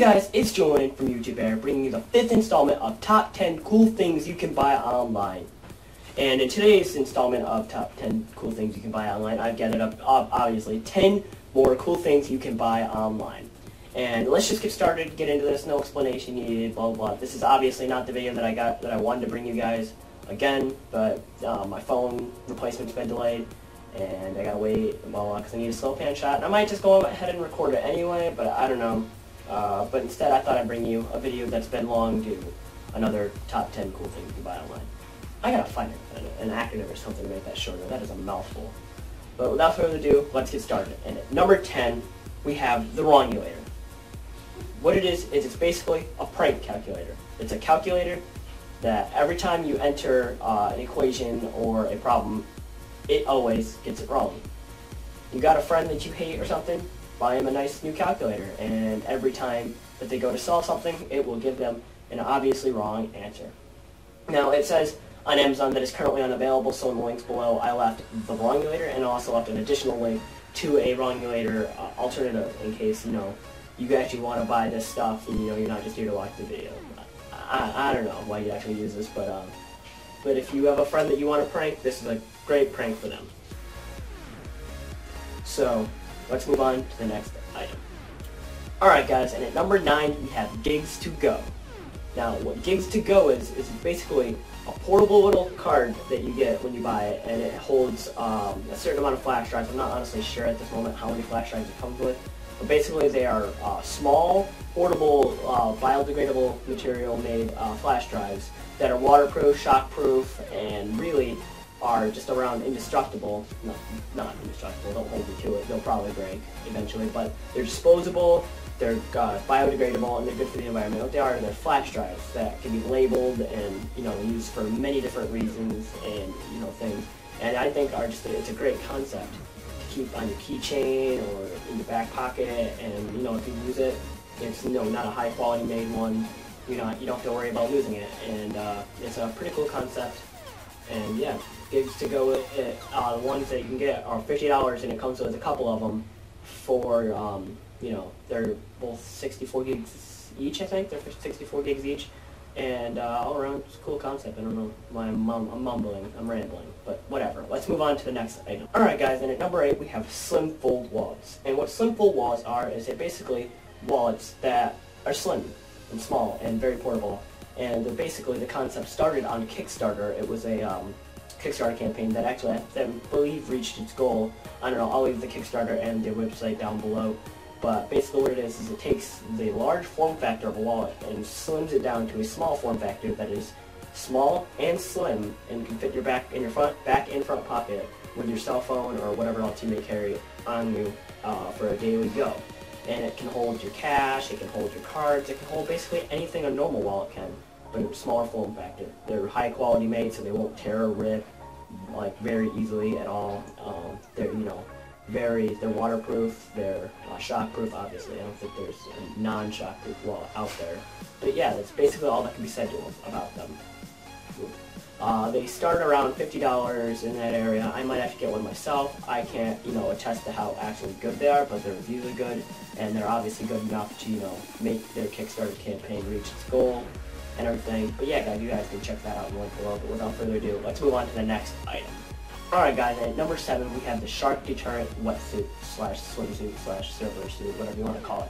guys, it's Julian from YouTube Air, bringing you the 5th installment of Top 10 Cool Things You Can Buy Online. And in today's installment of Top 10 Cool Things You Can Buy Online, I've gathered up, obviously, 10 more cool things you can buy online. And let's just get started, get into this, no explanation needed, blah, blah, blah. This is obviously not the video that I wanted to bring you guys again, but my phone replacement's been delayed, and I gotta wait, blah, blah, because I need a slow pan shot. And I might just go ahead and record it anyway, but I don't know. But instead, I thought I'd bring you a video that's been long due, another top 10 cool things you can buy online. I gotta find an acronym or something to make that shorter. That is a mouthful. But without further ado, let's get started. And at number 10, we have the Wrongulator. What it is it's basically a prank calculator. It's a calculator that every time you enter an equation or a problem, it always gets it wrong. You got a friend that you hate or something? Buy them a nice new calculator, and every time that they go to solve something, it will give them an obviously wrong answer. Now, it says on Amazon that it's currently unavailable, so in the links below, I left the Wrongulator, and I also left an additional link to a Wrongulator alternative in case, you actually want to buy this stuff, and, you're not just here to watch the video. I don't know why you actually use this, but if you have a friend that you want to prank, this is a great prank for them. So, let's move on to the next item. Alright guys, and at number 9 we have GamestoGo. Now what GamestoGo is basically a portable little card that you get when you buy it, and it holds a certain amount of flash drives. I'm not honestly sure at this moment how many flash drives it comes with, but basically they are small, portable, biodegradable material made flash drives that are waterproof, shockproof, and really are just around indestructible. No, not indestructible, don't hold me to it, they'll probably break eventually, but they're disposable, they're biodegradable, and they're good for the environment. What they are, they're flash drives that can be labeled and, used for many different reasons and, things. And I think it's a great concept to keep on your keychain or in your back pocket, and, if you use it, it's, not a high quality made one, you don't have to worry about losing it, and it's a pretty cool concept. And yeah, GamestoGo with it. The ones that you can get are $50, and it comes with a couple of them for, they're both 64 gigs each, I think. They're 64 gigs each. And all around, it's a cool concept. I don't know why I'm mumbling, I'm rambling, but whatever. Let's move on to the next item. Alright guys, and at number 8 we have Slimfold Walls. And what Slimfold Walls are is they're basically wallets that are slim and small and very portable. And basically the concept started on Kickstarter. It was a Kickstarter campaign that actually, I believe, reached its goal. I don't know, I'll leave the Kickstarter and their website down below. But basically what it is it takes the large form factor of a wallet and slims it down to a small form factor that is small and slim and can fit your back and front pocket with your cell phone or whatever else you may carry on you for a daily go. And it can hold your cash, it can hold your cards, it can hold basically anything a normal wallet can, but smaller form factor. They're high quality made, so they won't tear or rip very easily at all. They're waterproof, they're shockproof. Obviously, I don't think there's a non-shockproof wallet out there. But yeah, that's basically all that can be said about them. They start around $50 in that area. I might have to get one myself. I can't, attest to how actually good they are, but their reviews are good, and they're obviously good enough to, make their Kickstarter campaign reach its goal and everything. But yeah, guys, you guys can check that out in the link below. But without further ado, let's move on to the next item. Alright guys, at number 7 we have the Shark Deterrent wetsuit / swimsuit / server suit, whatever you want to call it.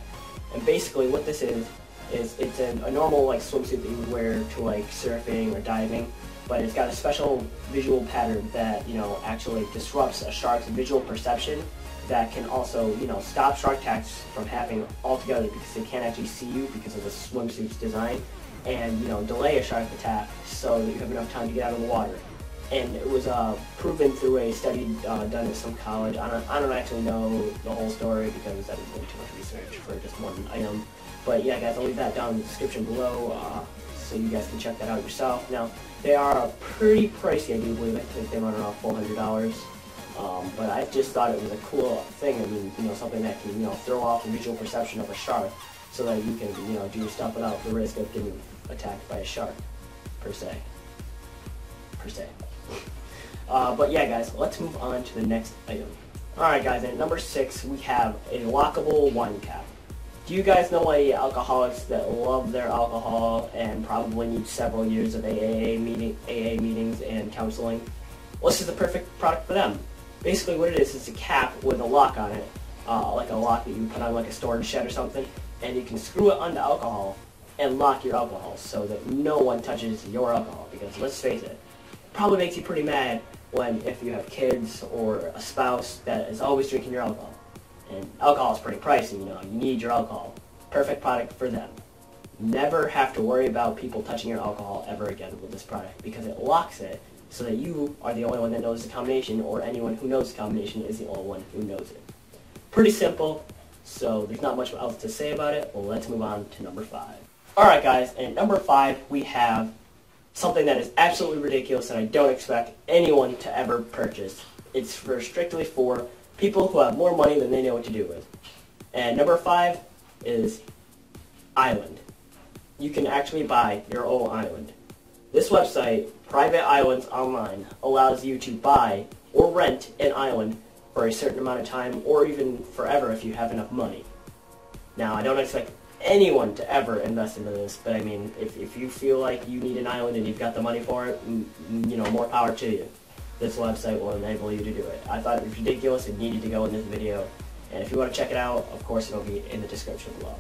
And basically what this is it's a normal swimsuit that you would wear to surfing or diving, but it's got a special visual pattern that actually disrupts a shark's visual perception that can also stop shark attacks from happening altogether because they can't actually see you because of the swimsuit's design, and delay a shark attack so that you have enough time to get out of the water. And it was proven through a study done at some college. I don't actually know the whole story because I didn't do too much research for just one item. But yeah, guys, I'll leave that down in the description below so you guys can check that out yourself. Now, they are pretty pricey, I do believe. I think they run around $400. But I just thought it was a cool thing. I mean, something that can, throw off the visual perception of a shark so that you can, do your stuff without the risk of getting attacked by a shark, per se. But yeah, guys, let's move on to the next item. Alright guys, at number 6 we have a lockable wine cap. Do you guys know any alcoholics that love their alcohol and probably need several years of AA meetings and counseling? Well, this is the perfect product for them. Basically what it is a cap with a lock on it, like a lock that you put on like a storage shed or something, and you can screw it onto alcohol and lock your alcohol so that no one touches your alcohol, because let's face it, probably makes you pretty mad if you have kids or a spouse that is always drinking your alcohol. And alcohol is pretty pricey, you need your alcohol. Perfect product for them. Never have to worry about people touching your alcohol ever again with this product, because it locks it so that you are the only one that knows the combination, or anyone who knows the combination is the only one who knows it. Pretty simple, so there's not much else to say about it. Well, let's move on to number 5. Alright guys, and at number 5 we have something that is absolutely ridiculous and I don't expect anyone to ever purchase. It's strictly for people who have more money than they know what to do with. And number 5 is island. You can actually buy your own island. This website, Private Islands Online, allows you to buy or rent an island for a certain amount of time, or even forever if you have enough money. Now, I don't expect anyone to ever invest into this, but I mean, if you feel like you need an island and you've got the money for it, more power to you. This website will enable you to do it. I thought it was ridiculous and needed to go in this video, and if you want to check it out, of course it'll be in the description below.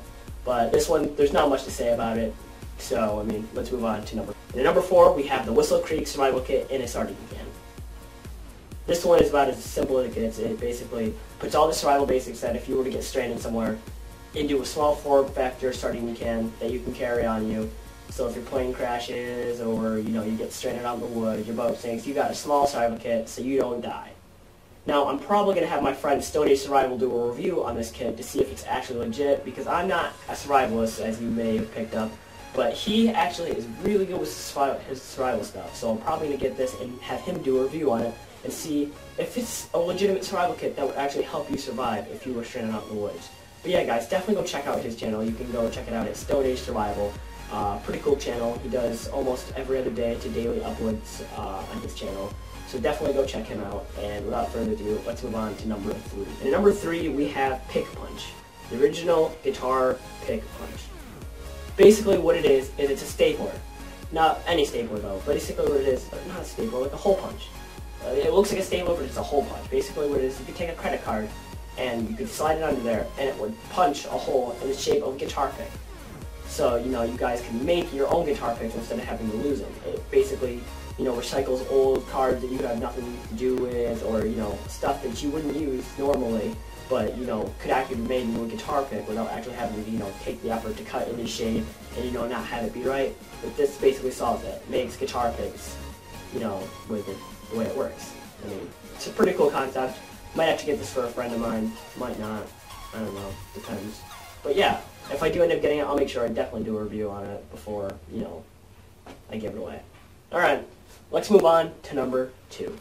But this one, there's not much to say about it, so I mean, let's move on to number 4. And number 4, we have the Whistle Creek Survival Kit in a sardine can. This one is about as simple as it gets. It basically puts all the survival basics that if you were to get stranded somewhere into a small form factor sardine can that you can carry on you. So if your plane crashes, or you get stranded out in the woods, your boat sinks, you got a small survival kit so you don't die. Now I'm probably going to have my friend Stone Age Survival do a review on this kit to see if it's actually legit, because I'm not a survivalist, as you may have picked up, but he actually is really good with his survival stuff. So I'm probably going to get this and have him do a review on it and see if it's a legitimate survival kit that would actually help you survive if you were stranded out in the woods. But yeah guys, definitely go check out his channel. You can go check it out at Stone Age Survival. Pretty cool channel. He does almost every other day to daily uploads on his channel. So definitely go check him out. And without further ado, let's move on to number 3. And at number 3 we have Piclunch, the original guitar pick punch. Basically what it is it's a stapler. Not any stapler though, but basically what it is, not a stapler, like a hole punch. It looks like a stapler, but it's a hole punch. Basically what it is, you could take a credit card and you could slide it under there and it would punch a hole in the shape of a guitar pick. So, you guys can make your own guitar picks instead of having to lose them. It basically, recycles old cards that you have nothing to do with, or, stuff that you wouldn't use normally, but, could actually be made into a guitar pick without actually having to, take the effort to cut into shape and, not have it be right. But this basically solves it. Makes guitar picks, with the way it works. I mean, it's a pretty cool concept. Might have to get this for a friend of mine. Might not. I don't know. Depends. But yeah, if I do end up getting it, I'll make sure I definitely do a review on it before, I give it away. Alright, let's move on to number 2.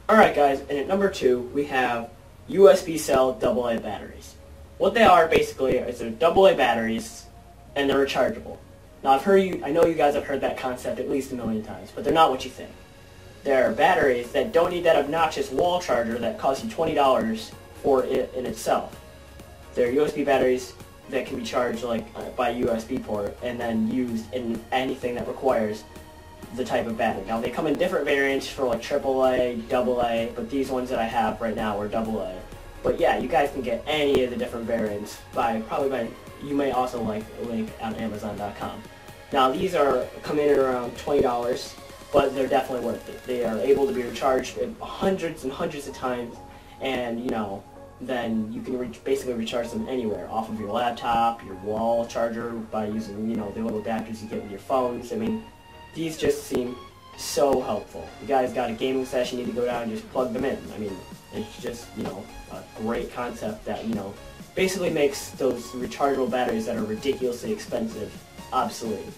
Alright guys, and at number 2, we have USB cell AA batteries. What they are, basically, is they're AA batteries, and they're rechargeable. Now, I know you guys have heard that concept at least a million times, but they're not what you think. They're batteries that don't need that obnoxious wall charger that costs you $20 for it in itself. They're USB batteries that can be charged by USB port and then used in anything that requires the type of battery. Now they come in different variants for AAA, AA, but these ones that I have right now are AA. But yeah, you guys can get any of the different variants you may also link on Amazon.com. Now these come in at around $20, but they're definitely worth it. They are able to be recharged hundreds and hundreds of times, and then you can basically recharge them anywhere, off of your laptop, your wall charger, by using the little adapters you get with your phones. I mean, these just seem so helpful. You guys got a gaming session, you need to go down and just plug them in. I mean, it's just a great concept that basically makes those rechargeable batteries that are ridiculously expensive obsolete.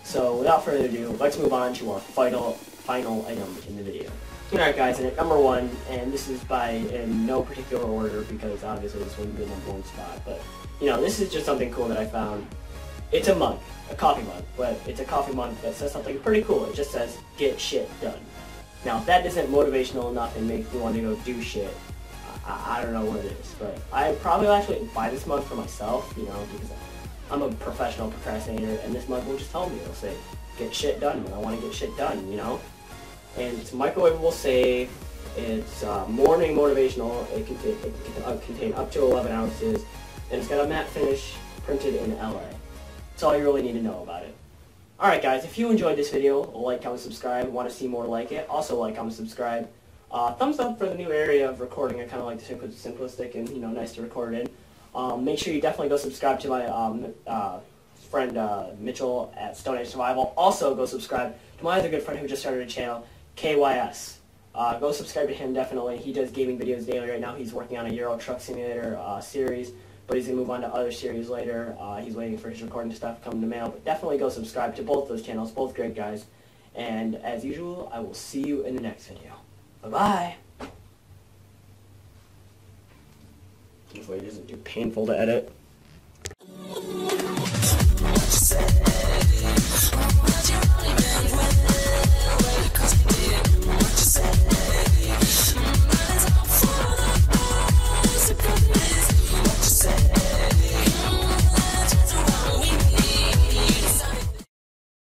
So without further ado, let's move on to our final item in the video. Alright guys, and at number 1, and this is in no particular order because obviously this wouldn't be the number 1 spot, but this is just something cool that I found. It's a mug, a coffee mug, but it's a coffee mug that says something pretty cool. It just says, "Get shit done." Now if that isn't motivational enough and makes me want to go do shit, I don't know what it is, but I probably will actually buy this mug for myself, you know, because I'm a professional procrastinator, and this mug will just tell me, it'll say, get shit done when I want to get shit done, you know? And it's microwavable safe, it's morning motivational, it can contain up to 11 ounces, and it's got a matte finish printed in LA. That's all you really need to know about it. Alright guys, if you enjoyed this video, like, comment, subscribe, want to see more like it, also like, comment, subscribe. Thumbs up for the new area of recording. I kind of like the simplistic and, you know, nice to record in. Make sure you definitely go subscribe to my friend Mitchell at Stone Age Survival. Also, go subscribe to my other good friend who just started a channel, KYS. Go subscribe to him, definitely. He does gaming videos daily right now. He's working on a Euro Truck Simulator series, but he's going to move on to other series later. He's waiting for his recording stuff coming to mail. But definitely go subscribe to both those channels, both great guys. And as usual, I will see you in the next video. Bye-bye. Hopefully it isn't too painful to edit.